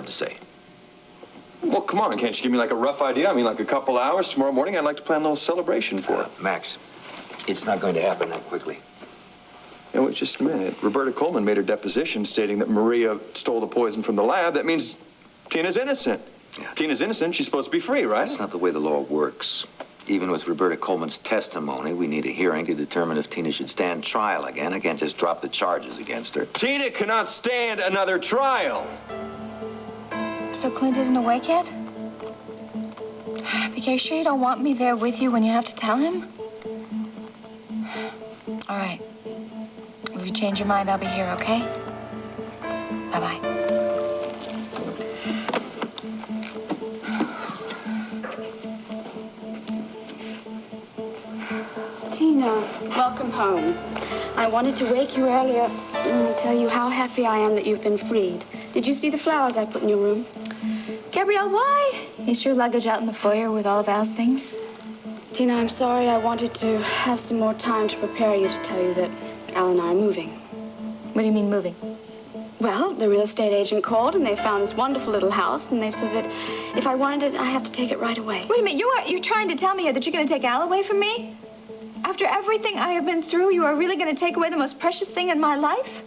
to say? Well, come on, can't you give me like a rough idea? I mean, like a couple hours tomorrow morning, I'd like to plan a little celebration for it. Max, it's not going to happen that quickly. Yeah, wait just a minute. Roberta Coleman made her deposition stating that Maria stole the poison from the lab. That means Tina's innocent. Yeah. Tina's innocent. She's supposed to be free, right? That's not the way the law works. Even with Roberta Coleman's testimony, we need a hearing to determine if Tina should stand trial again. I can't just drop the charges against her. Tina cannot stand another trial. So Clint isn't awake yet? Vicky, are you sure you don't want me there with you when you have to tell him? All right. If you change your mind, I'll be here, okay? Bye-bye. Tina, welcome home. I wanted to wake you earlier and tell you how happy I am that you've been freed. Did you see the flowers I put in your room? Gabrielle, why? Is your luggage out in the foyer with all of Al's things? Tina, I'm sorry. I wanted to have some more time to prepare you to tell you that Al and I are moving. What do you mean moving? Well, the real estate agent called and they found this wonderful little house and they said that if I wanted it, I have to take it right away. Wait a minute, you're trying to tell me that you're going to take Al away from me? After everything I have been through, you are really going to take away the most precious thing in my life?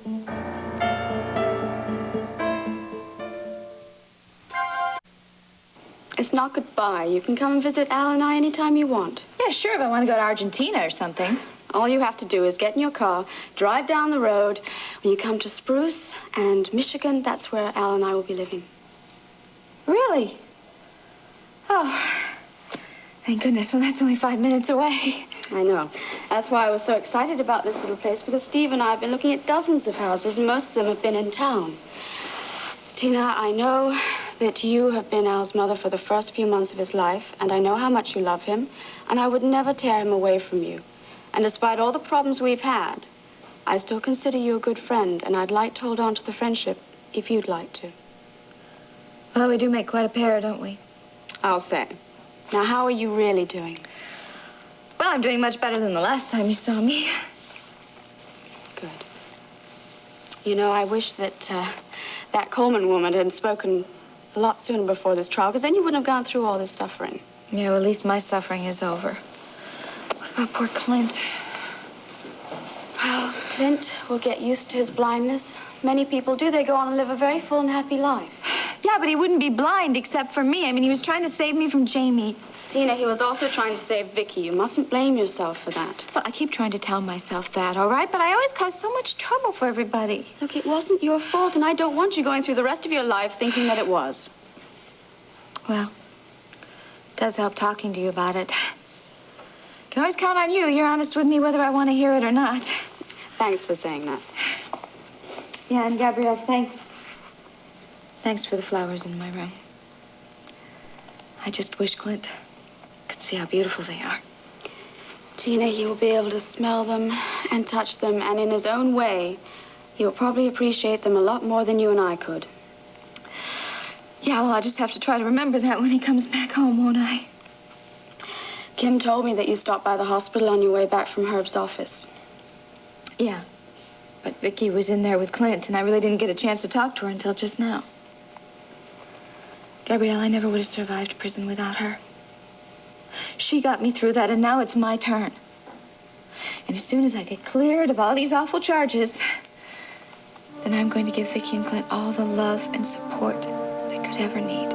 It's not goodbye. You can come and visit Al and I anytime you want. Yeah, sure, if I want to go to Argentina or something. All you have to do is get in your car, drive down the road. When you come to Spruce and Michigan, that's where Al and I will be living. Really? Oh, thank goodness. Well, that's only 5 minutes away. I know. That's why I was so excited about this little place, because Steve and I have been looking at dozens of houses, and most of them have been in town. Tina, I know that you have been Al's mother for the first few months of his life, and I know how much you love him, and I would never tear him away from you. And despite all the problems we've had, I still consider you a good friend, and I'd like to hold on to the friendship if you'd like to. Well, we do make quite a pair, don't we? I'll say. Now, how are you really doing? Well, I'm doing much better than the last time you saw me. Good. You know, I wish that that Coleman woman had spoken a lot sooner before this trial, because then you wouldn't have gone through all this suffering. Yeah, well, at least my suffering is over. What about poor Clint? Well, Clint will get used to his blindness. Many people do. They go on and live a very full and happy life. Yeah, but he wouldn't be blind except for me. I mean, he was trying to save me from Jamie. Tina, he was also trying to save Vicky. You mustn't blame yourself for that. Well, I keep trying to tell myself that, all right? But I always cause so much trouble for everybody. Look, it wasn't your fault, and I don't want you going through the rest of your life thinking that it was. Well, it does help talking to you about it. Can always count on you. You're honest with me whether I want to hear it or not. Thanks for saying that. Yeah, and Gabrielle, thanks. Thanks for the flowers in my room. I just wish Clint could see how beautiful they are. Tina, he will be able to smell them and touch them, and in his own way, he will probably appreciate them a lot more than you and I could. Yeah, well, I'll just have to try to remember that when he comes back home, won't I? Kim told me that you stopped by the hospital on your way back from Herb's office. Yeah, but Vicky was in there with Clint, and I really didn't get a chance to talk to her until just now. Gabrielle, I never would have survived prison without her. She got me through that, and now it's my turn. And as soon as I get cleared of all these awful charges, then I'm going to give Vicky and Clint all the love and support they could ever need.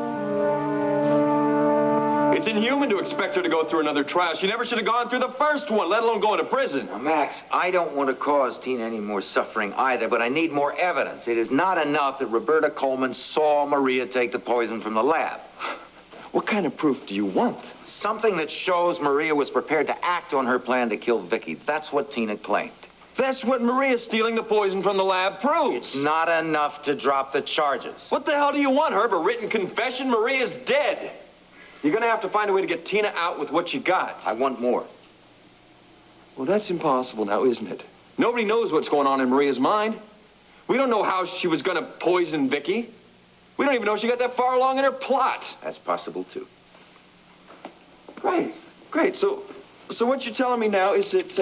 It's inhuman to expect her to go through another trial. She never should have gone through the first one, let alone going to prison. Now, Max, I don't want to cause Tina any more suffering either, but I need more evidence. It is not enough that Roberta Coleman saw Maria take the poison from the lab. What kind of proof do you want? Something that shows Maria was prepared to act on her plan to kill Vicky. That's what Tina claimed. That's what Maria stealing the poison from the lab proves. It's not enough to drop the charges. What the hell do you want, Herb? A written confession? Maria's dead. You're gonna have to find a way to get Tina out with what you got. I want more. Well, that's impossible now, isn't it? Nobody knows what's going on in Maria's mind. We don't know how she was gonna poison Vicky. We don't even know she got that far along in her plot. That's possible, too. Great, great. So what you're telling me now is that,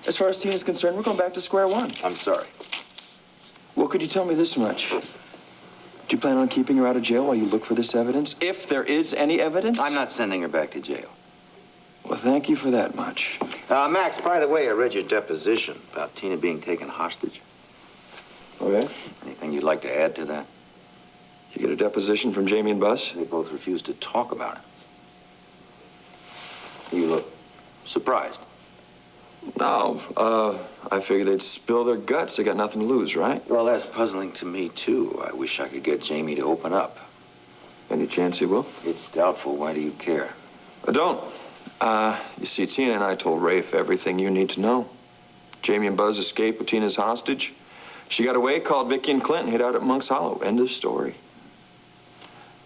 as far as Tina's concerned, we're going back to square one. I'm sorry. Well, could you tell me this much? Do you plan on keeping her out of jail while you look for this evidence? If there is any evidence? I'm not sending her back to jail. Well, thank you for that much. Max, by the way, I read your deposition about Tina being taken hostage. Okay. Anything you'd like to add to that? You get a deposition from Jamie and Buzz? They both refused to talk about it. You look surprised. No, I figured they'd spill their guts. They got nothing to lose, right? Well, that's puzzling to me, too. I wish I could get Jamie to open up. Any chance he will? It's doubtful. Why do you care? I don't. You see, Tina and I told Rafe everything you need to know. Jamie and Buzz escaped with Tina's hostage. She got away, called Vicky and Clinton, hid out at Monk's Hollow. End of story.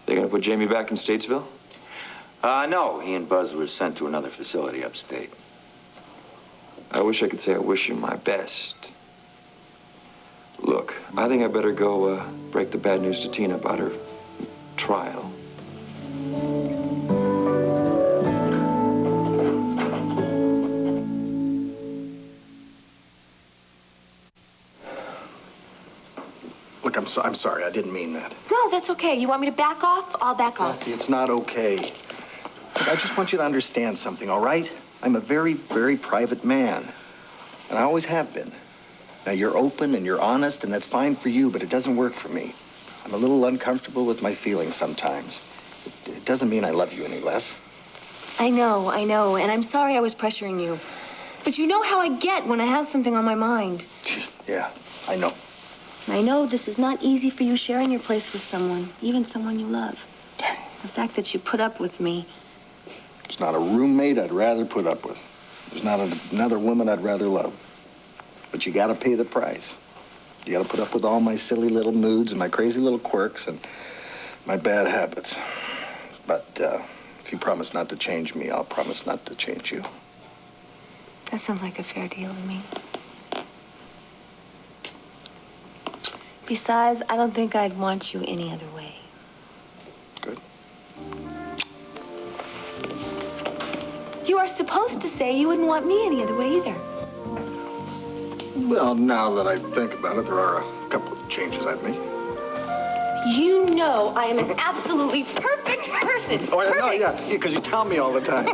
They gonna put Jamie back in Statesville? No. He and Buzz were sent to another facility upstate. I wish I could say I wish you my best. Look, I think I better go break the bad news to Tina about her trial. Look, I'm sorry. I didn't mean that. No, that's okay. You want me to back off? I'll back off. Lassie, it's not okay. Look, I just want you to understand something, all right? I'm a very, very private man, and I always have been. Now, you're open and you're honest, and that's fine for you, but it doesn't work for me. I'm a little uncomfortable with my feelings sometimes. It doesn't mean I love you any less. I know, and I'm sorry I was pressuring you. But you know how I get when I have something on my mind. Yeah, I know. I know this is not easy for you sharing your place with someone, even someone you love. The fact that you put up with me. It's not a roommate I'd rather put up with. There's not another woman I'd rather love. But you gotta pay the price. You gotta put up with all my silly little moods and my crazy little quirks and my bad habits. But if you promise not to change me, I'll promise not to change you. That sounds like a fair deal to me. Besides, I don't think I'd want you any other way. Good. You are supposed to say you wouldn't want me any other way either. Well, now that I think about it, there are a couple of changes I'd make. You know I am an absolutely perfect person. Oh, I know, yeah, because you tell me all the time.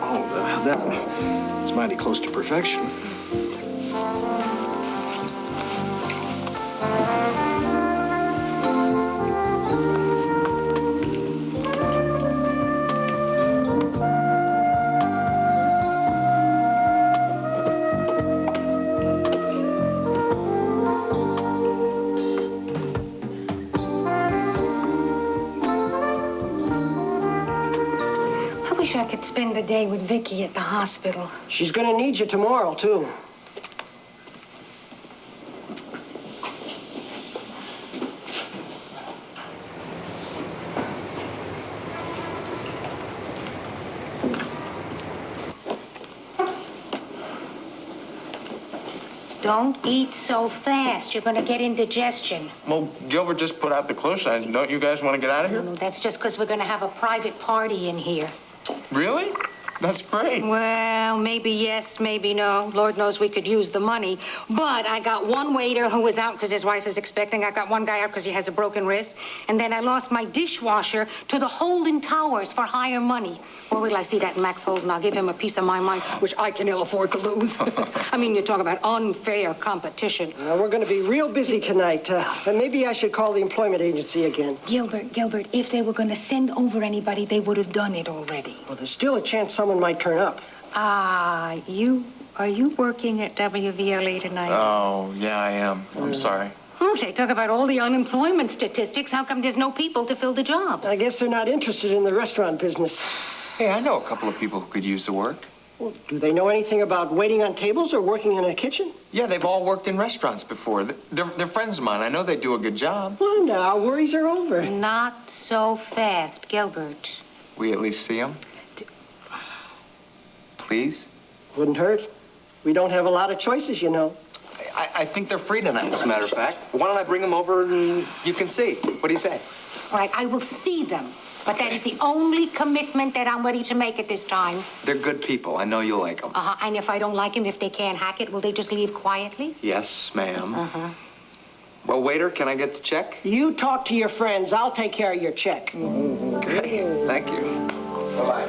Oh, that's mighty close to perfection. I could spend the day with Vicky at the hospital. She's gonna need you tomorrow, too. Don't eat so fast. You're gonna get indigestion. Well, Gilbert just put out the close signs. Don't you guys want to get out of here? No, that's just because we're gonna have a private party in here. Really? That's great. Well, maybe yes, maybe no. Lord knows we could use the money. But I got one waiter who was out because his wife is expecting. I got one guy out because he has a broken wrist. And then I lost my dishwasher to the Holden Towers for higher money. Well, wait till I see that Max Holden. I'll give him a piece of my mind, which I can ill afford to lose. I mean, you talk about unfair competition. We're gonna be real busy tonight. And maybe I should call the employment agency again. Gilbert, if they were gonna send over anybody, they would have done it already. Well, there's still a chance someone might turn up. Are you working at WVLA tonight? Oh, yeah, I am. I'm sorry. They talk about all the unemployment statistics. How come there's no people to fill the jobs? I guess they're not interested in the restaurant business. Hey, I know a couple of people who could use the work. Well, do they know anything about waiting on tables or working in a kitchen? Yeah, they've all worked in restaurants before. They're friends of mine. I know they do a good job. Well, now, worries are over. Not so fast, Gilbert. We at least see them? Please? Wouldn't hurt. We don't have a lot of choices, you know. I think they're free tonight, as a matter of fact. Why don't I bring them over and you can see? What do you say? All right, I will see them. But that is the only commitment that I'm ready to make at this time. They're good people. I know you'll like them. And if I don't like them, if they can't hack it, will they just leave quietly? Yes, ma'am. Well, waiter, can I get the check? You talk to your friends. I'll take care of your check. Okay. Thank you. Bye-bye.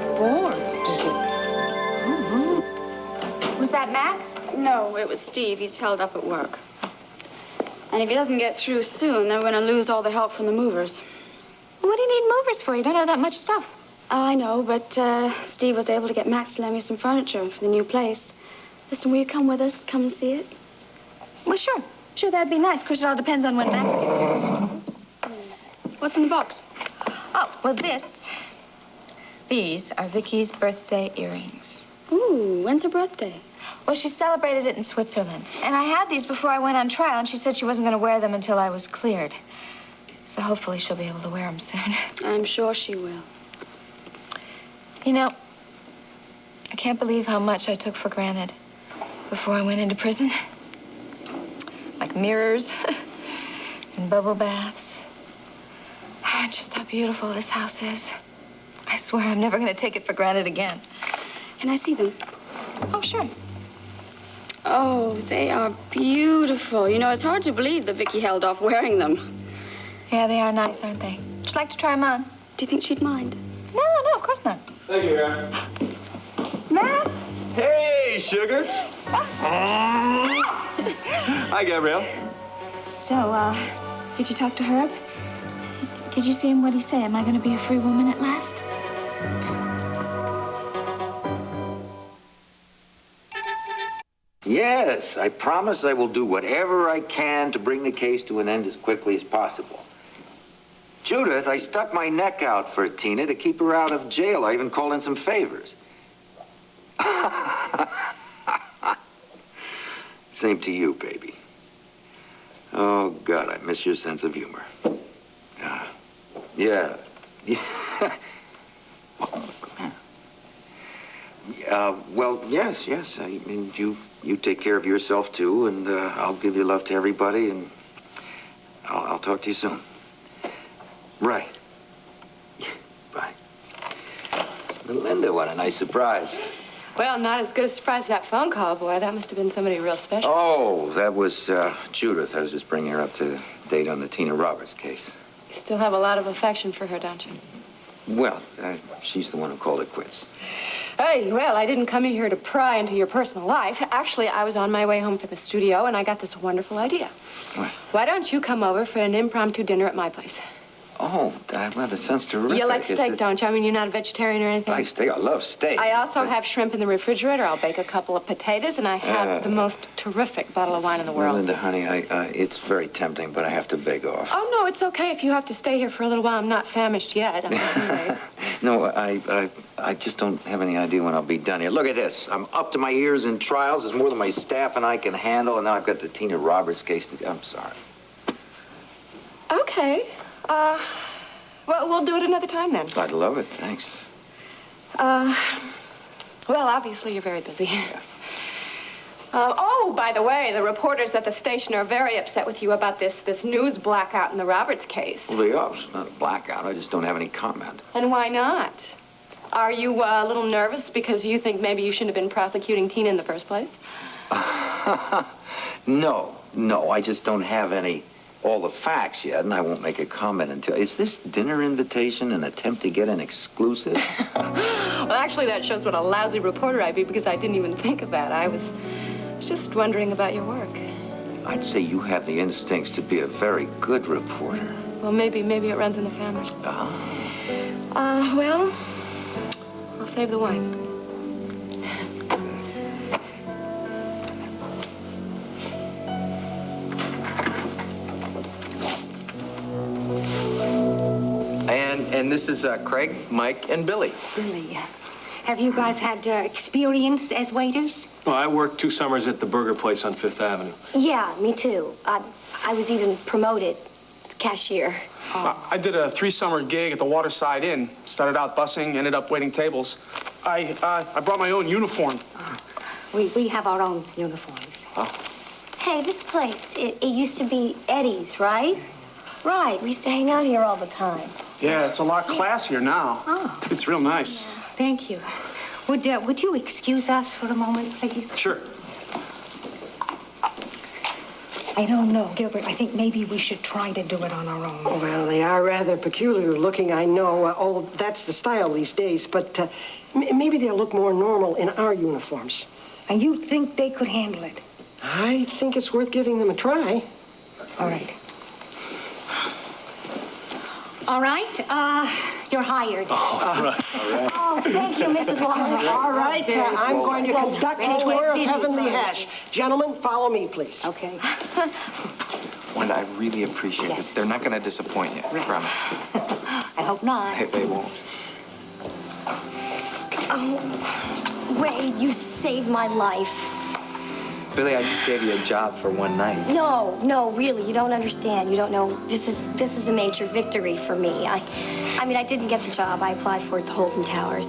Was that Max? No, it was Steve. He's held up at work. And if he doesn't get through soon, they're going to lose all the help from the movers. What do you need movers for? You don't have that much stuff. I know, but Steve was able to get Max to lend me some furniture for the new place. Listen, will you come with us? Come and see it? Well, sure. Sure, that'd be nice. Of course, it all depends on when Max gets here. What's in the box? Oh, well, these are Vicky's birthday earrings. Ooh, when's her birthday? Well, she celebrated it in Switzerland. And I had these before I went on trial, and she said she wasn't going to wear them until I was cleared. So hopefully she'll be able to wear them soon. I'm sure she will. You know, I can't believe how much I took for granted before I went into prison. Like mirrors and bubble baths. Oh, just how beautiful this house is. I swear I'm never going to take it for granted again. Can I see them? Oh, sure. Oh, they are beautiful. You know, it's hard to believe that Vicky held off wearing them. Yeah, they are nice, aren't they? Would you like to try them on? Do you think she'd mind? No, of course not. Thank you, Aaron. Matt? Hey, sugar. Hi, Gabrielle. So, did you talk to Herb? Did you see him? What'd he say? Am I going to be a free woman at last? Yes, I promise I will do whatever I can to bring the case to an end as quickly as possible. Judith, I stuck my neck out for Tina to keep her out of jail. I even called in some favors. Same to you, baby. Oh, God, I miss your sense of humor. Yeah. Well, yes. I mean, you take care of yourself, too, and I'll give you love to everybody, and I'll talk to you soon. Right. Bye. Melinda, what a nice surprise. Well, not as good a surprise as that phone call, boy. That must have been somebody real special. Oh, that was Judith. I was just bringing her up to date on the Tina Roberts case. You still have a lot of affection for her, don't you? Well, she's the one who called it quits. Hey, well, I didn't come here to pry into your personal life. Actually, I was on my way home from the studio, and I got this wonderful idea. What? Why don't you come over for an impromptu dinner at my place? Oh, well, that sounds terrific. You like steak, don't you? I mean, you're not a vegetarian or anything? I like steak. I love steak. I also have shrimp in the refrigerator. I'll bake a couple of potatoes, and I have the most terrific bottle of wine in the world. Melinda, honey, it's very tempting, but I have to beg off. Oh, no, it's okay if you have to stay here for a little while. I'm not famished yet. I'm hungry. No, I just don't have any idea when I'll be done here. Look at this. I'm up to my ears in trials. There's more than my staff and I can handle, and now I've got the Tina Roberts case to... I'm sorry. Okay. Well, we'll do it another time, then. I'd love it. Thanks. Well, obviously, you're very busy. Yeah. Oh, by the way, the reporters at the station are very upset with you about this news blackout in the Roberts case. Well, they are. It's not a blackout. I just don't have any comment. And why not? Are you a little nervous because you think maybe you shouldn't have been prosecuting Tina in the first place? No. I just don't have all the facts yet, and I won't make a comment until... Is this dinner invitation an attempt to get an exclusive? Well, actually, that shows what a lousy reporter I'd be because I didn't even think of that. I was just wondering about your work. I'd say you have the instincts to be a very good reporter. Well, maybe it runs in the family. Well, I'll save the wine. And this is Craig, Mike, and Billy. Billy, have you guys had experience as waiters? Well, I worked 2 summers at the burger place on 5th Avenue. Yeah, me too. I was even promoted cashier. I did a 3-summer gig at the Waterside Inn. Started out bussing, ended up waiting tables. I brought my own uniform. We have our own uniforms. Oh. Hey, this place, it used to be Eddie's, right? Right, we used to hang out here all the time. Yeah, it's a lot classier now. Oh. It's real nice. Thank you. Would you excuse us for a moment, please? Sure. I don't know, Gilbert. I think maybe we should try to do it on our own. Well, they are rather peculiar looking, I know. That's the style these days. But maybe they'll look more normal in our uniforms. And you think they could handle it? I think it's worth giving them a try. All right. All right. You're hired. All right. Oh, thank you, Mrs. Walker. All right, I'm going to conduct a tour of Heavenly Hash. Gentlemen, follow me, please. Okay. Wanda, I really appreciate this. They're not going to disappoint you. I promise. I hope not. They won't. Oh, Ray, you saved my life. Billy, I just gave you a job for one night. No, really, you don't understand. You don't know. This is a major victory for me. I mean, I didn't get the job. I applied for it at the Holton Towers.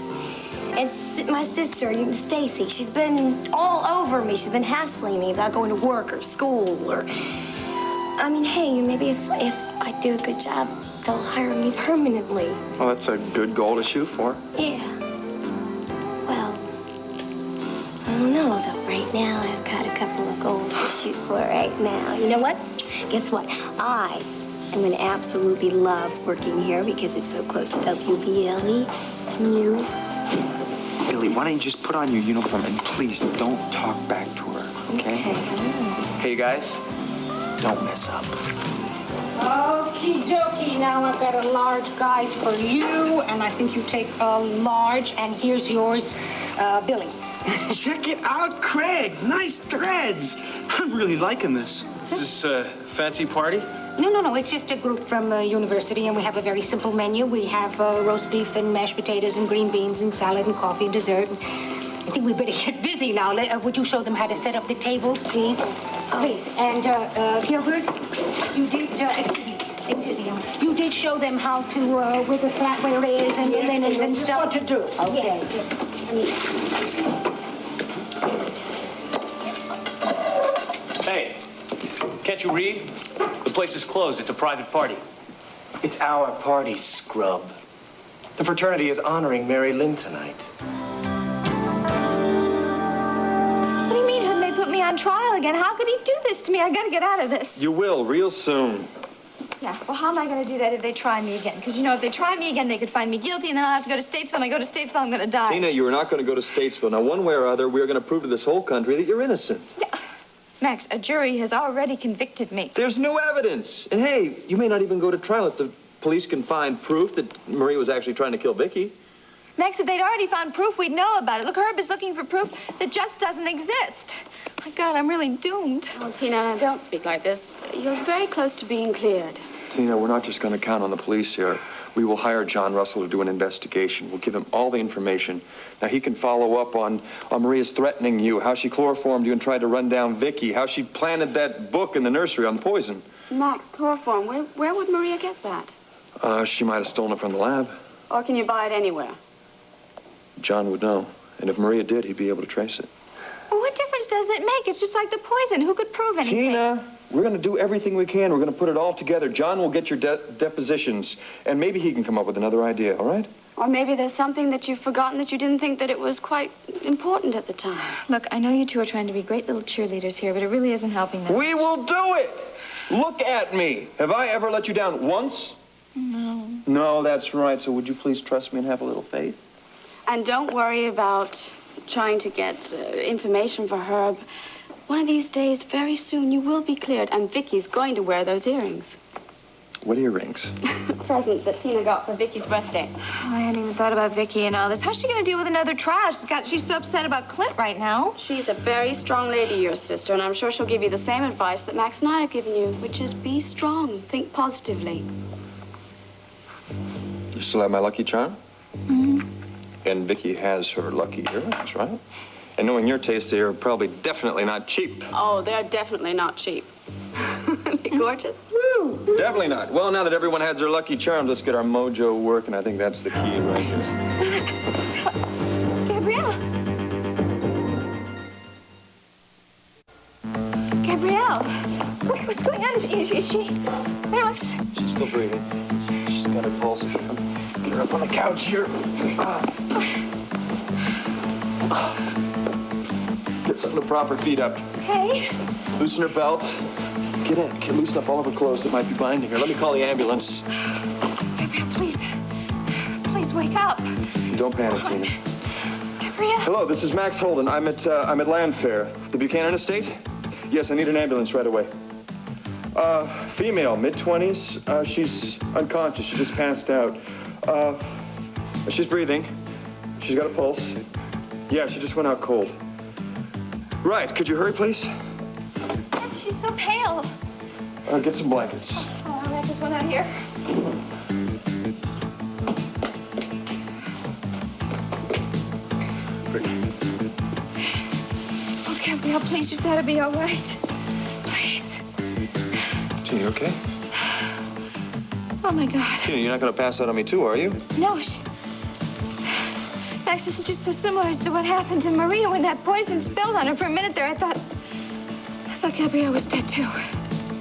And my sister, Stacy, she's been all over me. She's been hassling me about going to work or school or... I mean, hey, maybe if I do a good job, they'll hire me permanently. Well, that's a good goal to shoot for. Yeah. Well, I don't know, though. Right now, I've got a couple of goals to shoot for right now. You know what? Guess what? I am going to absolutely love working here because it's so close to WBLE and you. Billy, why don't you just put on your uniform and please don't talk back to her, okay? Hey, you guys, don't mess up. Okie dokie. Now I've got a large, guys, for you, and I think you take a large, and here's yours, Billy. Check it out, Craig. Nice threads. I'm really liking this. Is this a fancy party? No. It's just a group from the university, and we have a very simple menu. We have roast beef and mashed potatoes and green beans and salad and coffee and dessert. I think we better get busy now. Would you show them how to set up the tables, please? Please. And, Gilbert, you did, excuse me, you did show them how to, where the flatware is and the linens and stuff? What to do. Okay. Hey, can't you read? The place is closed. It's a private party. It's our party, scrub. The fraternity is honoring Mary Lynn tonight. What do you mean, Hood? They put me on trial again. How could he do this to me? I gotta get out of this. You will, real soon. Yeah, well, how am I gonna do that if they try me again? Because, you know, if they try me again, they could find me guilty, and then I'll have to go to Statesville. And I go to Statesville, I'm gonna die. Tina, you are not going to go to Statesville. Now, one way or other, we are going to prove to this whole country that you're innocent. Yeah. Max, a jury has already convicted me. There's no evidence. And hey, you may not even go to trial if the police can find proof that Marie was actually trying to kill Vicky. Max, if they'd already found proof, we'd know about it. Look, Herb is looking for proof that just doesn't exist. My God, I'm really doomed. Oh, Tina, don't speak like this. You're very close to being cleared. Tina, we're not just going to count on the police here. We will hire John Russell to do an investigation. We'll give him all the information. Now, he can follow up on Maria's threatening you, how she chloroformed you and tried to run down Vicky, how she planted that book in the nursery on poison. Max, chloroform, where would Maria get that? She might have stolen it from the lab. Or can you buy it anywhere? John would know. And if Maria did, he'd be able to trace it. Well, what difference does it make? It's just like the poison. Who could prove anything? Tina, we're going to do everything we can. We're going to put it all together. John will get your depositions, and maybe he can come up with another idea, all right? Or maybe there's something that you've forgotten that you didn't think that it was quite important at the time. Look, I know you two are trying to be great little cheerleaders here, but it really isn't helping them. We will do it! Look at me. Have I ever let you down once? No. No, that's right. So would you please trust me and have a little faith? And don't worry about trying to get information for Herb. One of these days, very soon, you will be cleared, and Vicky's going to wear those earrings. What earrings? Present that Tina got for Vicky's birthday. Oh, I hadn't even thought about Vicky and all this. How's she going to deal with another trial? She's so upset about Clint right now. She's a very strong lady, your sister, and I'm sure she'll give you the same advice that Max and I have given you, which is be strong, think positively. You still have my lucky charm? Mm-hmm. And Vicky has her lucky earrings, right? And knowing your taste, they are probably definitely not cheap. Oh, they're definitely not cheap. They're gorgeous. Woo! Definitely not. Well, now that everyone has their lucky charms, let's get our mojo working. I think that's the key right here. Gabrielle. Gabrielle. What's going on? Is she... Max? She's still breathing. She's got got her pulse. Get her up on the couch here. Get the proper feet up. Hey. Loosen her belt. Get in. Get loosen up all of her clothes that might be binding her. Let me call the ambulance. Gabriel, please. Please wake up. Don't panic, Tina. Gabriel. Hello, this is Max Holden. I'm at Landfair. The Buchanan Estate? Yes, I need an ambulance right away. Female, mid-20s. She's unconscious. She just passed out. She's breathing. She's got a pulse. Yeah, she just went out cold. Right, could you hurry, please? She's so pale. Get some blankets. Oh, I just went out here. Oh, Gabriel, please, you've got to be all right. Please. Tina, you okay? Oh, my God. Tina, you're not going to pass out on me, too, are you? No, Max, this is just so similar as to what happened to Maria when that poison spilled on her. For a minute there, I thought Gabrielle was dead, too.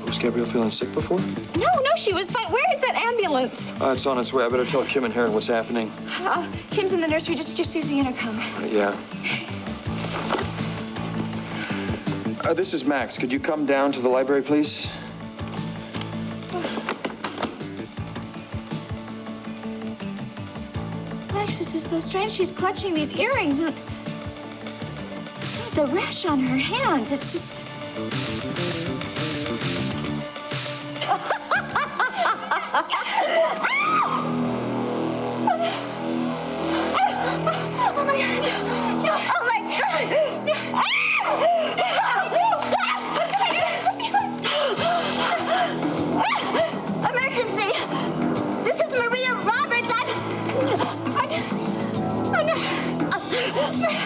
Was Gabrielle feeling sick before? No, she was fine. Where is that ambulance? It's on its way. I better tell Kim and Heron what's happening. Kim's in the nursery. Just use the intercom. Yeah. This is Max. Could you come down to the library, please? Max, this is so strange. She's clutching these earrings. And the rash on her hands. It's just...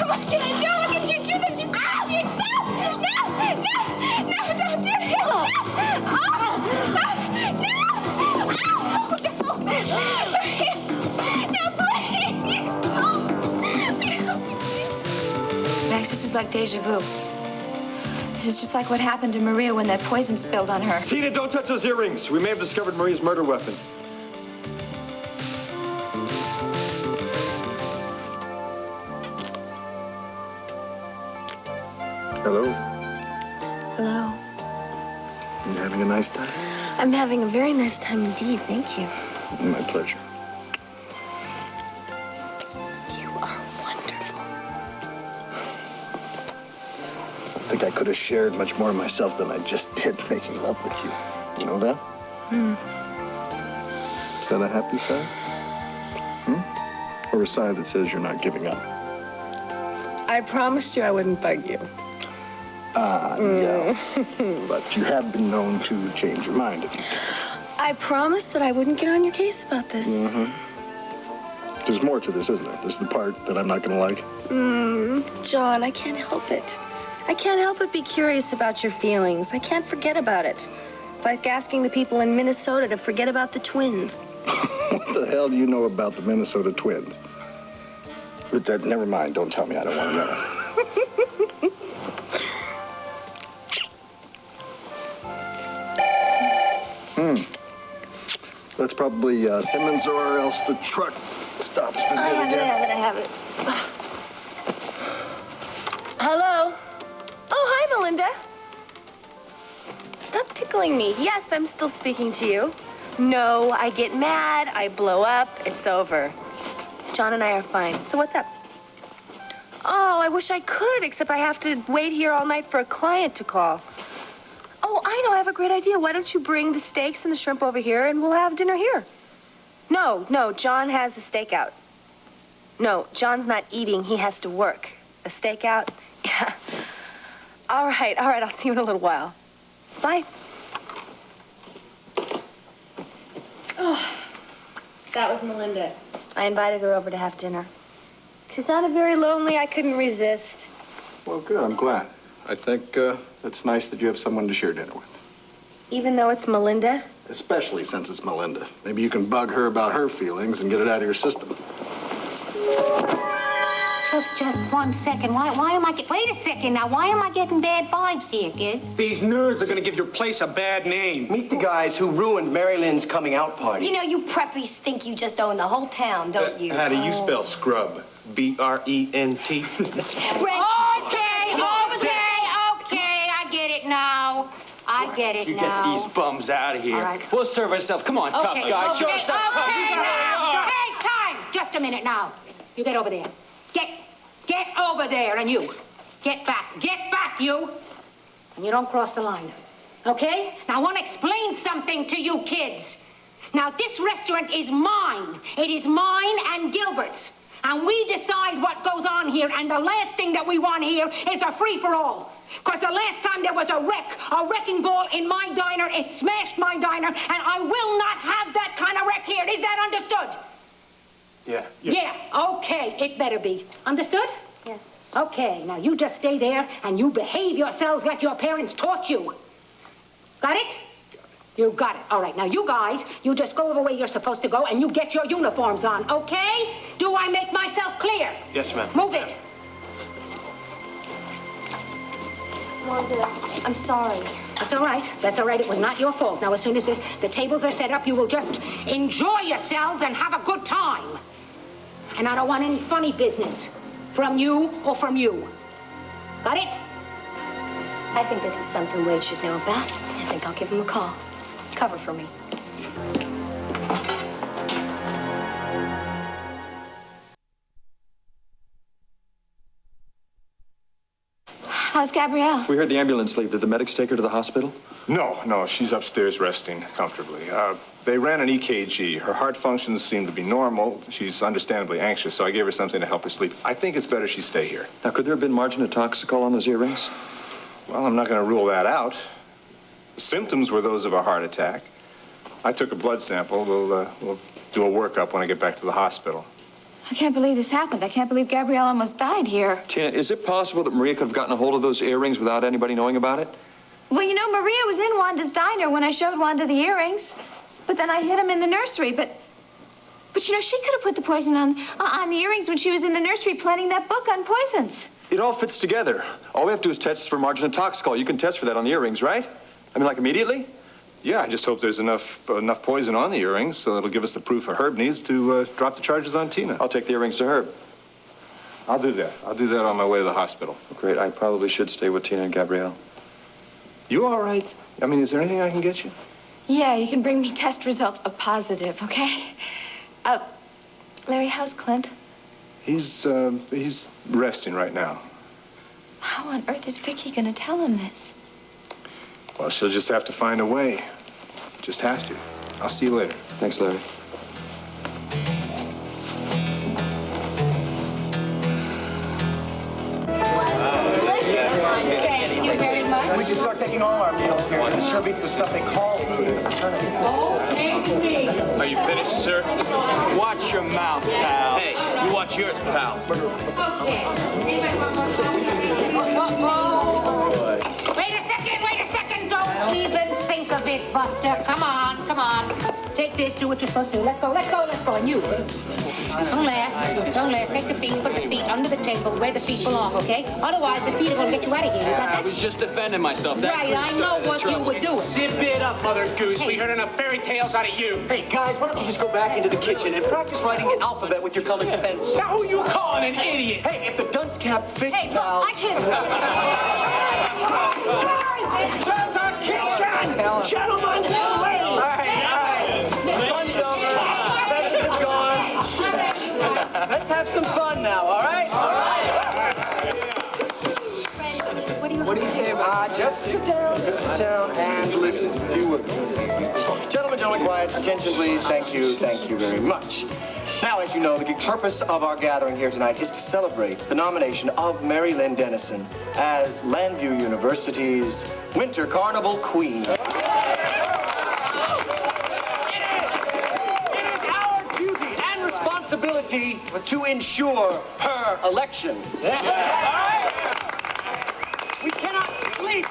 What can I do? How did you do this? You no, don't do this. Max, this is like deja vu. This is just like what happened to Maria when that poison spilled on her. Tina, don't touch those earrings. We may have discovered Maria's murder weapon. Hello? Hello. You having a nice time? I'm having a very nice time indeed, thank you. My pleasure. You are wonderful. I think I could have shared much more of myself than I just did making love with you. You know that? Is that a happy sign? Or a sign that says you're not giving up? I promised you I wouldn't bug you. Yeah. But you have been known to change your mind if you can. I promised that I wouldn't get on your case about this. There's more to this, isn't there? There's the part that I'm not going to like. John, I can't help it. I can't help but be curious about your feelings. I can't forget about it. It's like asking the people in Minnesota to forget about the twins. What the hell do you know about the Minnesota Twins? But never mind. Don't tell me. I don't want to know. That's probably Simmons, or else the truck stops. I have it. Hello? Oh, hi, Melinda. Stop tickling me. Yes, I'm still speaking to you. No, I get mad, I blow up, it's over. John and I are fine. So what's up? Oh, I wish I could, except I have to wait here all night for a client to call. Oh, I know, I have a great idea. Why don't you bring the steaks and the shrimp over here and we'll have dinner here? No, John has a stakeout. No, John's not eating, he has to work. A stakeout? Yeah. All right, I'll see you in a little while. Bye. Oh, that was Melinda. I invited her over to have dinner. She sounded very lonely. I couldn't resist. Well, good. I'm glad. I think it's nice that you have someone to share dinner with. Even though it's Melinda? Especially since it's Melinda. Maybe you can bug her about her feelings and get it out of your system. Just 1 second. Why am I wait a second now. Why am I getting bad vibes here, kids? These nerds are gonna give your place a bad name. Meet the guys who ruined Mary Lynn's coming out party. You know, you preppies think you just own the whole town, don't you? How do you spell scrub? B-R-E-N-T? I get it now. I get it You now. get these bums out of here. All right. We'll serve ourselves. Come on, tough guys. Show us up tough. You know where you are. Hey, time! Just a minute now. You get over there. Get over there, and you. Get back, you. And you don't cross the line. Okay? Now, I want to explain something to you kids. Now, this restaurant is mine. It is mine and Gilbert's. And we decide what goes on here, and the last thing that we want here is a free-for-all. Because the last time there was a wrecking ball in my diner, it smashed my diner, and I will not have that kind of wreck here. Is that understood? Yeah, okay, it better be. Understood? Yes. Okay, now you just stay there, and you behave yourselves like your parents taught you. Got it? You got it. All right, now you guys, you just go the way you're supposed to go, and you get your uniforms on, okay? Do I make myself clear? Yes, ma'am. Move it. Wanda, I'm sorry. That's all right. That's all right. It was not your fault. Now, as soon as the tables are set up, you will just enjoy yourselves and have a good time. And I don't want any funny business from you or from you. Got it? I think this is something Wade should know about. I think I'll give him a call. Cover for me. How's Gabrielle? We heard the ambulance leave. Did the medics take her to the hospital? No, she's upstairs resting comfortably. They ran an EKG. Her heart functions seem to be normal. She's understandably anxious, so I gave her something to help her sleep. I think it's better she stay here. Now, could there have been margin of toxicol on those earrings? Well, I'm not going to rule that out. The symptoms were those of a heart attack. I took a blood sample. We'll do a workup when I get back to the hospital. I can't believe this happened. I can't believe Gabrielle almost died here. Tina, is it possible that Maria could have gotten a hold of those earrings without anybody knowing about it? Well, you know, Maria was in Wanda's diner when I showed Wanda the earrings. But then I hid them in the nursery. But you know, she could have put the poison on the earrings when she was in the nursery planning that book on poisons. It all fits together. All we have to do is test for margin of toxicol. You can test for that on the earrings, right? I mean, like immediately? Yeah, I just hope there's enough poison on the earrings so it'll give us the proof Herb needs to drop the charges on Tina. I'll take the earrings to Herb. I'll do that. I'll do that on my way to the hospital. Great. I probably should stay with Tina and Gabrielle. You all right? I mean, is there anything I can get you? Yeah, you can bring me test results of positive, okay? Larry, how's Clint? He's resting right now. How on earth is Vicky gonna tell him this? Well, she'll just have to find a way. Just have to. I'll see you later. Thanks, Larry. Thank you very much. We should start taking all our meals here. This sure beats the stuff they call food in the fraternity. Oh, thank me. Are you finished, sir? Watch your mouth, pal. Hey, you watch yours, pal. Okay. Wait a second. Don't even think of it, Buster. Come on. Take this, do what you're supposed to do. Let's go. And you. Don't laugh. Take the feet, put the feet under the table where the feet belong, okay? Otherwise, the feet are going to get you out of here. You got I that? was just defending myself. That Right, I know what you were doing. Zip it up, Mother Goose. Hey. We heard enough fairy tales out of you. Hey, guys, why don't you just go back into the kitchen and practice writing the alphabet with your colored pencil? Now, who you calling an idiot? Hey, if the dunce cap fits, Hey, look, pal... I can't... There's a kitchen! Gentlemen, wait! All right. Fun's over. Fest is gone. Let's have some fun now, all right? All right. What do you say about just sit down and listen to a few words. Gentlemen, quiet. Attention, please. Thank you very much. Now, as you know, the purpose of our gathering here tonight is to celebrate the nomination of Mary Lynn Dennison as Landview University's Winter Carnival Queen. It is our duty and responsibility to ensure her election. We cannot sleep.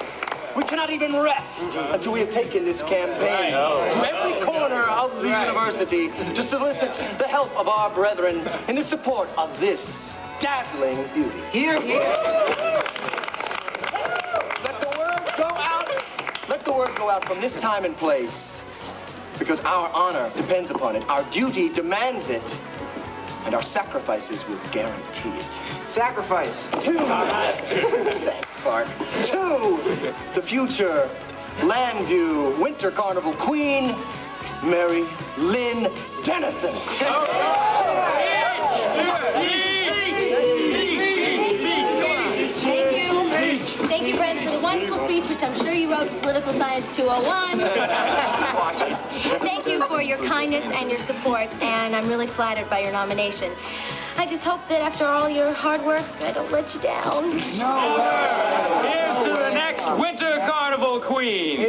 We cannot even rest until we have taken this campaign to every corner of the university to solicit the help of our brethren in the support of this dazzling beauty. Here, here. Let the word go out. Let the word go out from this time and place. Because our honor depends upon it. Our duty demands it. And our sacrifices will guarantee it. Sacrifice. Thanks, Clark. To the future Landview Winter Carnival Queen, Mary Lynn Dennison. Thank you, Brent, for the wonderful speech, which I'm sure you wrote for Political Science 201. Thank you for your kindness and your support, and I'm really flattered by your nomination. I just hope that after all your hard work, I don't let you down. Here's to the next Winter Carnival Queen.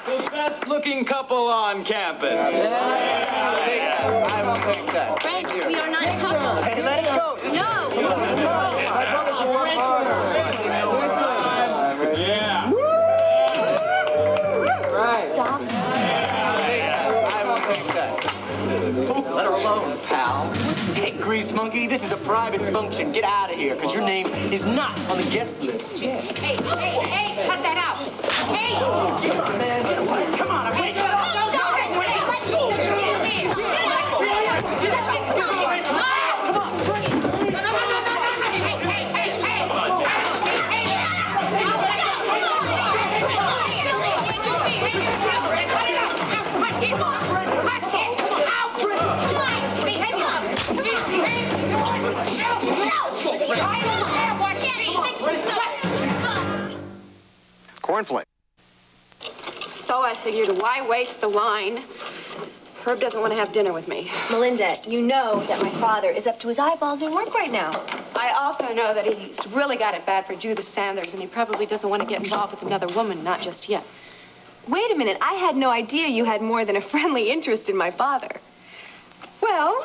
The best-looking couple on campus. I will take that. Brent, we are not a couple. Hey, let it go. No. Yeah. Right. Stop. I will take that. Let her alone, pal. Hey, Grease Monkey, this is a private function. Get out of here, because your name is not on the guest list. Yeah. Hey, cut that out. Hey! Man, get away. Come on, Hey, go. Cornflake. So I figured, why waste the wine? Herb doesn't want to have dinner with me. Melinda, you know that my father is up to his eyeballs in work right now. I also know that he's really got it bad for Judith Sanders, and he probably doesn't want to get involved with another woman, not just yet. Wait a minute. I had no idea you had more than a friendly interest in my father. Well,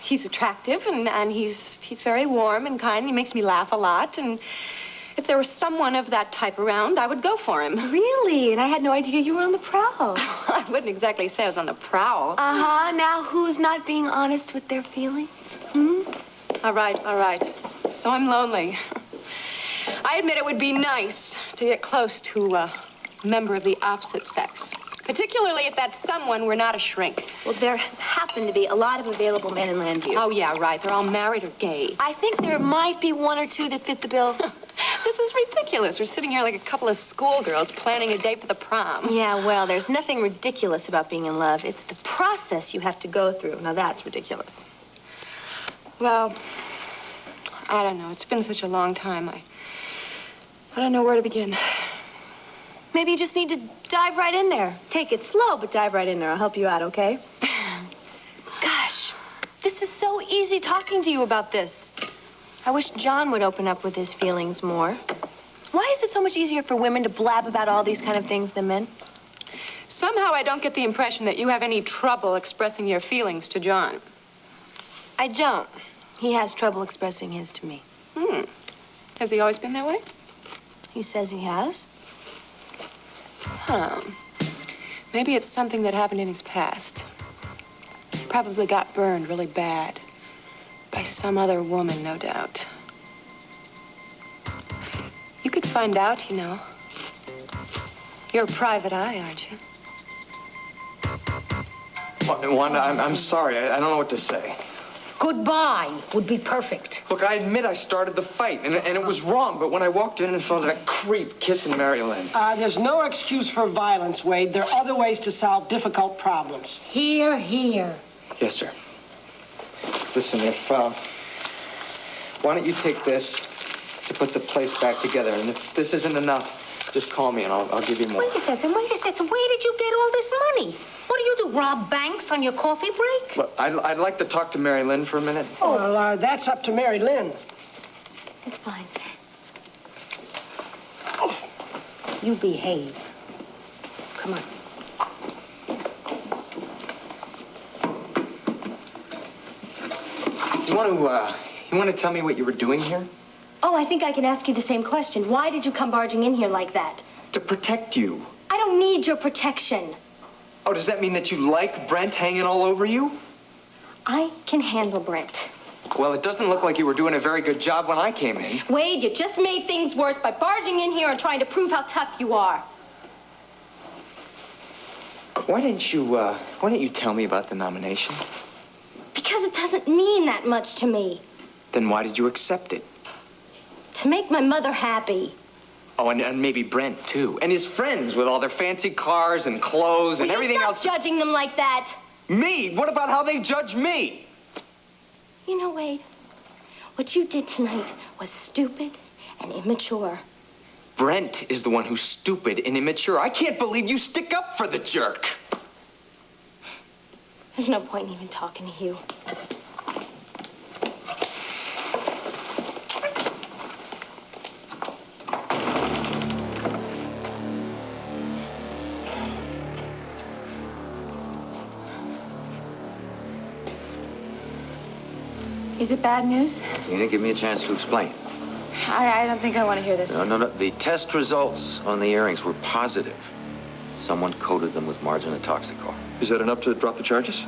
he's attractive, and he's very warm and kind. He makes me laugh a lot, and if there was someone of that type around, I would go for him. Really? And I had no idea you were on the prowl. I wouldn't exactly say I was on the prowl. Uh-huh. Now who's not being honest with their feelings? Hmm? All right. So I'm lonely. I admit it would be nice to get close to a member of the opposite sex, particularly if that someone were not a shrink. Well, there happen to be a lot of available men in Landview. Oh, yeah, right. They're all married or gay. I think there might be one or two that fit the bill. This is ridiculous. We're sitting here like a couple of schoolgirls planning a date for the prom. Yeah, well, there's nothing ridiculous about being in love. It's the process you have to go through. Now, that's ridiculous. Well, I don't know. It's been such a long time. I don't know where to begin. Maybe you just need to dive right in there. Take it slow, but dive right in there. I'll help you out, okay? Gosh, this is so easy talking to you about this. I wish John would open up with his feelings more. Why is it so much easier for women to blab about all these kind of things than men? Somehow I don't get the impression that you have any trouble expressing your feelings to John. I don't. He has trouble expressing his to me. Has he always been that way? He says he has. Huh. Maybe it's something that happened in his past. He probably got burned really bad. By some other woman, no doubt. You could find out, you know. You're a private eye, aren't you? Wanda, I'm sorry. I don't know what to say. Goodbye would be perfect. Look, I admit I started the fight, and it was wrong, but when I walked in and saw that creep kissing Mary Lynn. There's no excuse for violence, Wade. There are other ways to solve difficult problems. Here. Yes, sir. Listen, why don't you take this to put the place back together, and if this isn't enough, just call me and I'll give you more. Wait a second. Where did you get all this money? What do you do, rob banks on your coffee break? Look, I'd like to talk to Mary Lynn for a minute. Oh, well, that's up to Mary Lynn. It's fine. You behave. Come on. You want to tell me what you were doing here? Oh, I think I can ask you the same question. Why did you come barging in here like that? To protect you. I don't need your protection. Oh, does that mean that you like Brent hanging all over you? I can handle Brent. Well, it doesn't look like you were doing a very good job when I came in. Wade, you just made things worse by barging in here and trying to prove how tough you are. Why didn't you tell me about the nomination? Because it doesn't mean that much to me. Then why did you accept it? To make my mother happy. Oh, and maybe Brent, too. And his friends with all their fancy cars and clothes and everything else. Stop judging them like that. Me? What about how they judge me? You know, Wade, what you did tonight was stupid and immature. Brent is the one who's stupid and immature. I can't believe you stick up for the jerk. There's no point in even talking to you. Is it bad news? Tina, give me a chance to explain. I don't think I want to hear this. No. The test results on the earrings were positive. Someone coated them with margin toxicol. Is that enough to drop the charges?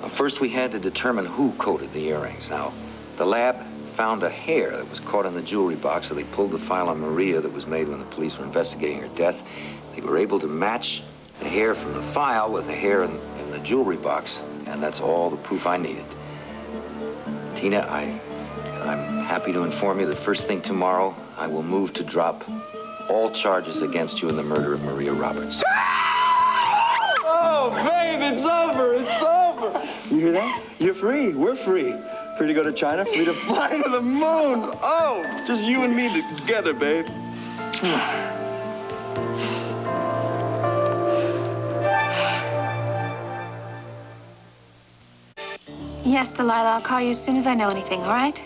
First, we had to determine who coated the earrings. Now, the lab found a hair that was caught in the jewelry box, so they pulled the file on Maria that was made when the police were investigating her death. They were able to match the hair from the file with the hair in the jewelry box, and that's all the proof I needed. Tina, I'm happy to inform you that first thing tomorrow, I will move to drop all charges against you in the murder of Maria Roberts. Oh, babe, it's over. It's over. You hear that? You're free. We're free. Free to go to China, free to fly to the moon. Oh, just you and me together, babe. Yes, Delilah, I'll call you as soon as I know anything, all right?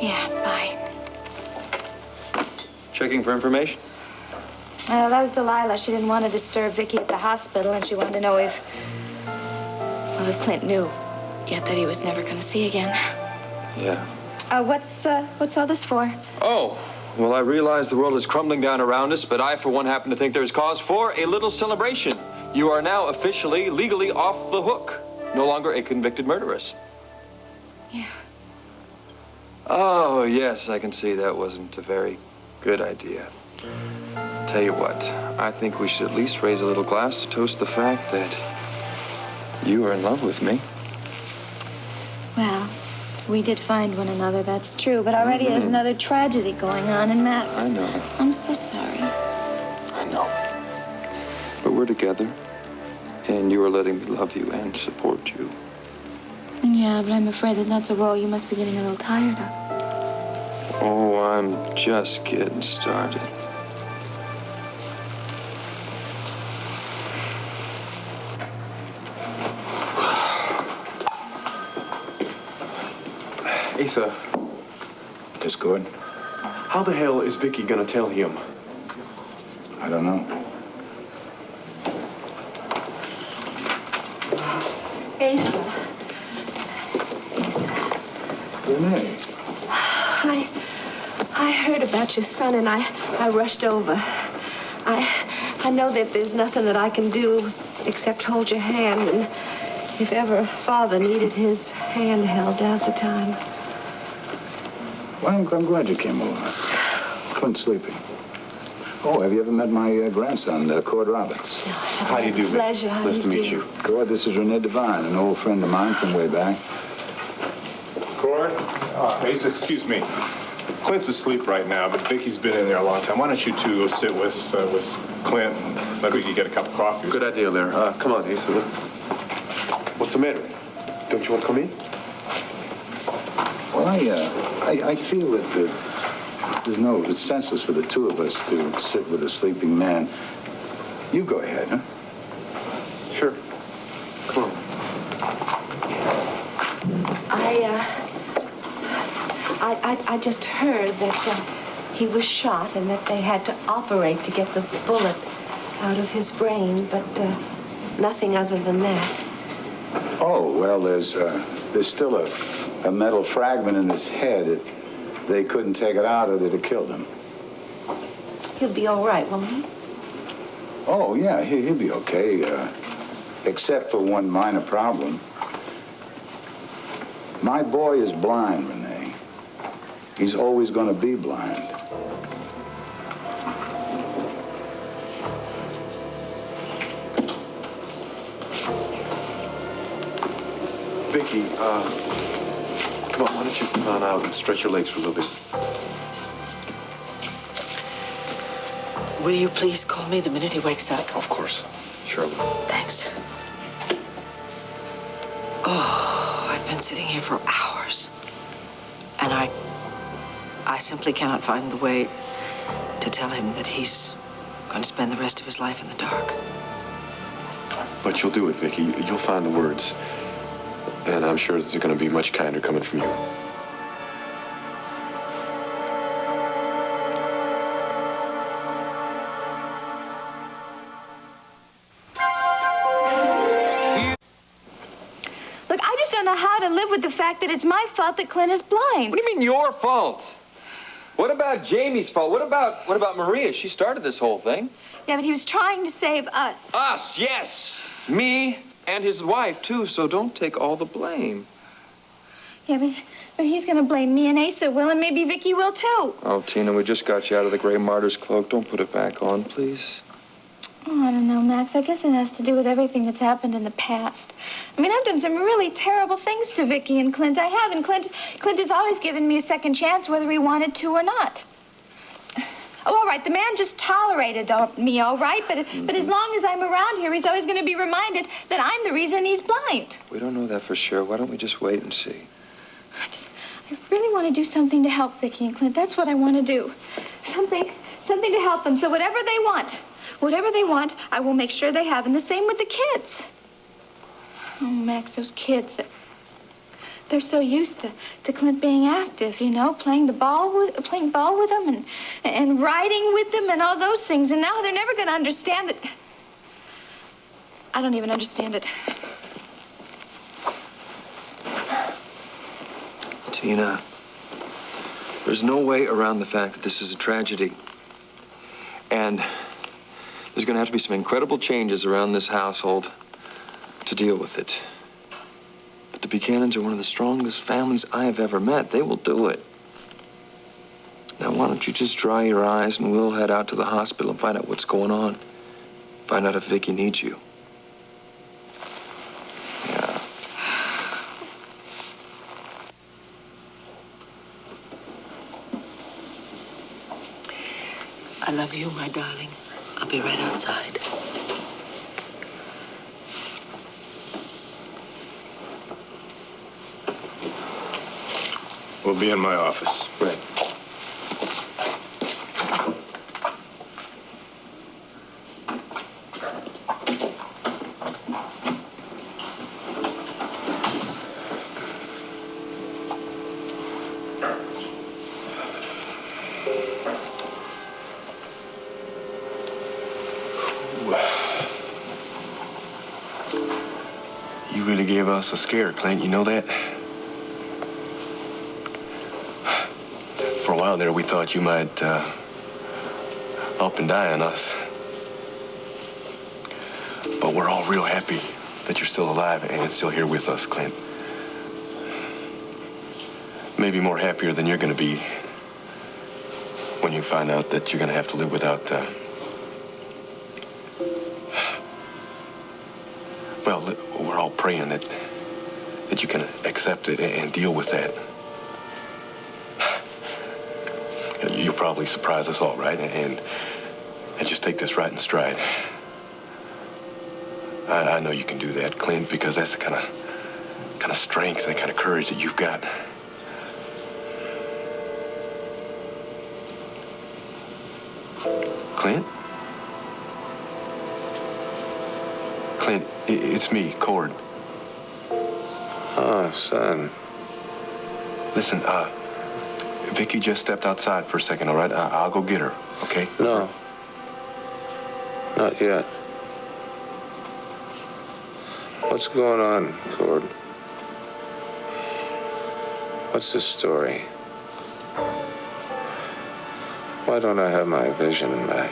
Yeah, bye. Checking for information? Well, that was Delilah. She didn't want to disturb Vicky at the hospital, and she wanted to know if Clint knew yet that he was never going to see again. Yeah. What's all this for? Oh, well, I realize the world is crumbling down around us, but I, for one, happen to think there's cause for a little celebration. You are now officially, legally off the hook. No longer a convicted murderess. Yeah. Oh, yes, I can see that wasn't a very good idea. Tell you what, I think we should at least raise a little glass to toast the fact that you are in love with me. Well, we did find one another, that's true, but already there's another tragedy going on in Max. I know. I'm so sorry. I know. But we're together, and you are letting me love you and support you. Yeah, but I'm afraid that that's a role you must be getting a little tired of. Oh, I'm just getting started. Asa. It's good. How the hell is Vicky gonna tell him? I don't know. Asa. Renee. I heard about your son, and I rushed over. I know that there's nothing that I can do except hold your hand, and if ever Father needed his hand held, now's the time. Well, I'm glad you came over. Clint's sleeping. Oh, have you ever met my grandson, Cord Roberts? How do you do, Vic? Pleasure. How Nice do to you meet do? you. Cord, this is Renee Devine, an old friend of mine from way back. Cord? Asa, excuse me. Clint's asleep right now, but Vicky's been in there a long time. Why don't you two go sit with Clint and let Vicky get a cup of coffee? Good idea, there. Come on, Asa. What's the matter? Don't you want to come in? Well, I feel that it's senseless for the two of us to sit with a sleeping man. You go ahead, huh? Sure. Come on. I just heard that he was shot and that they had to operate to get the bullet out of his brain, but nothing other than that. Oh, well, there's still a metal fragment in his head. They couldn't take it out or they'd have killed him. He'll be all right, won't he? Oh, yeah, he'll be okay, except for one minor problem. My boy is blind, Renee. He's always going to be blind. Vicky, come on, why don't you come on out and stretch your legs for a little bit? Will you please call me the minute he wakes up? Of course. Sure will. Thanks. Oh, I've been sitting here for hours. And I simply cannot find the way to tell him that he's going to spend the rest of his life in the dark. But you'll do it, Vicky. You'll find the words. And I'm sure that they're going to be much kinder coming from you. Look, I just don't know how to live with the fact that it's my fault that Clint is blind. What do you mean your fault? What about Jamie's fault? What about Maria? She started this whole thing. Yeah, but he was trying to save us. Us, yes. Me and his wife, too, so don't take all the blame. Yeah, but he's going to blame me and Asa will, and maybe Vicky will, too. Oh, Tina, we just got you out of the gray martyr's cloak. Don't put it back on, please. Oh, I don't know, Max. I guess it has to do with everything that's happened in the past. I mean, I've done some really terrible things to Vicky and Clint. I have, and Clint has always given me a second chance, whether he wanted to or not. Oh, all right, the man just tolerated me, all right, but as long as I'm around here, he's always going to be reminded that I'm the reason he's blind. We don't know that for sure. Why don't we just wait and see? I really want to do something to help Vicky and Clint. That's what I want to do. Something to help them. So whatever they want, I will make sure they have. And the same with the kids. Oh, Max, those kids, they're so used to Clint being active, you know, playing ball with them and riding with them and all those things. And now they're never going to understand that. I don't even understand it. Tina, there's no way around the fact that this is a tragedy. And there's going to have to be some incredible changes around this household to deal with it. But the Buchanans are one of the strongest families I have ever met. They will do it. Now, why don't you just dry your eyes and we'll head out to the hospital and find out what's going on. Find out if Vicky needs you. Yeah. I love you, my darling. I'll be right outside. We'll be in my office. Right. You really gave us a scare, Clint. You know that? For a while there, we thought you might up and die on us. But we're all real happy that you're still alive and still here with us, Clint. Maybe more happier than you're going to be when you find out that you're going to have to live without... Well, we're all praying that you can accept it and deal with that. You'll probably surprise us all, right? And just take this right in stride. I know you can do that, Clint, because that's the kind of strength, that kind of courage that you've got. Clint? Clint, it's me, Cord. Oh, son. Listen, Vicky just stepped outside for a second, all right? I'll go get her, okay? No. Not yet. What's going on, Cord? What's the story? Why don't I have my vision back?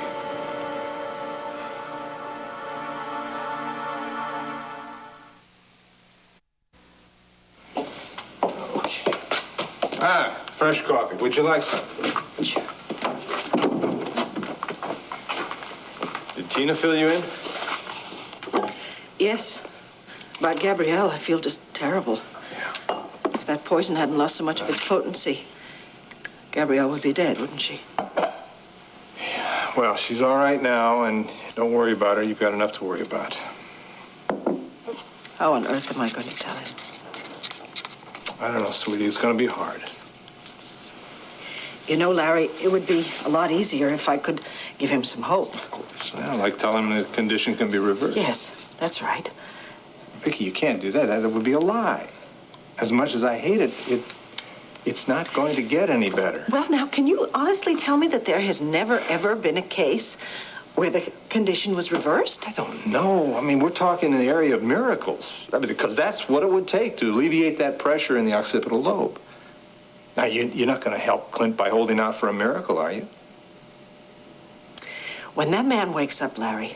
Fresh coffee. Would you like some? Did Tina fill you in? Yes. About Gabrielle, I feel just terrible. If that poison hadn't lost so much of its potency, Gabrielle would be dead, wouldn't she? Well, she's all right now, and don't worry about her. You've got enough to worry about. How on earth am I going to tell him? I don't know, sweetie. It's going to be hard. You know, Larry, it would be a lot easier if I could give him some hope. Well, like tell him the condition can be reversed. Yes, that's right. Vicky, you can't do that. That would be a lie. As much as I hate it, it's not going to get any better. Well, now, can you honestly tell me that there has never, ever been a case where the condition was reversed? I don't know. I mean, we're talking in the area of miracles. I mean, because that's what it would take to alleviate that pressure in the occipital lobe. Now, you're not going to help Clint by holding out for a miracle, are you? When that man wakes up, Larry,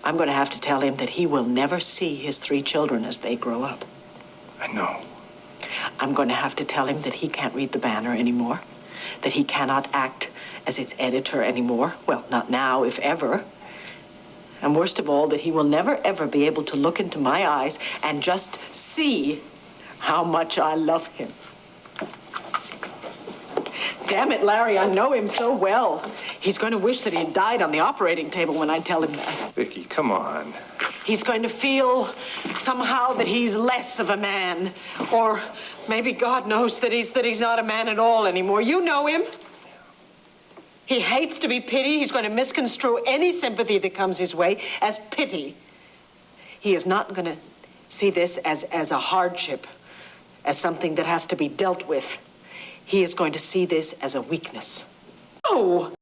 I'm going to have to tell him that he will never see his 3 children as they grow up. I know. I'm going to have to tell him that he can't read the Banner anymore, that he cannot act as its editor anymore. Well, not now, if ever. And worst of all, that he will never, ever be able to look into my eyes and just see how much I love him. Damn it, Larry, I know him so well. He's going to wish that he had died on the operating table when I tell him that. Vicky, come on. He's going to feel somehow that he's less of a man. Or maybe God knows that he's not a man at all anymore. You know him. He hates to be pitied. He's going to misconstrue any sympathy that comes his way as pity. He is not going to see this as a hardship, as something that has to be dealt with. He is going to see this as a weakness. Oh!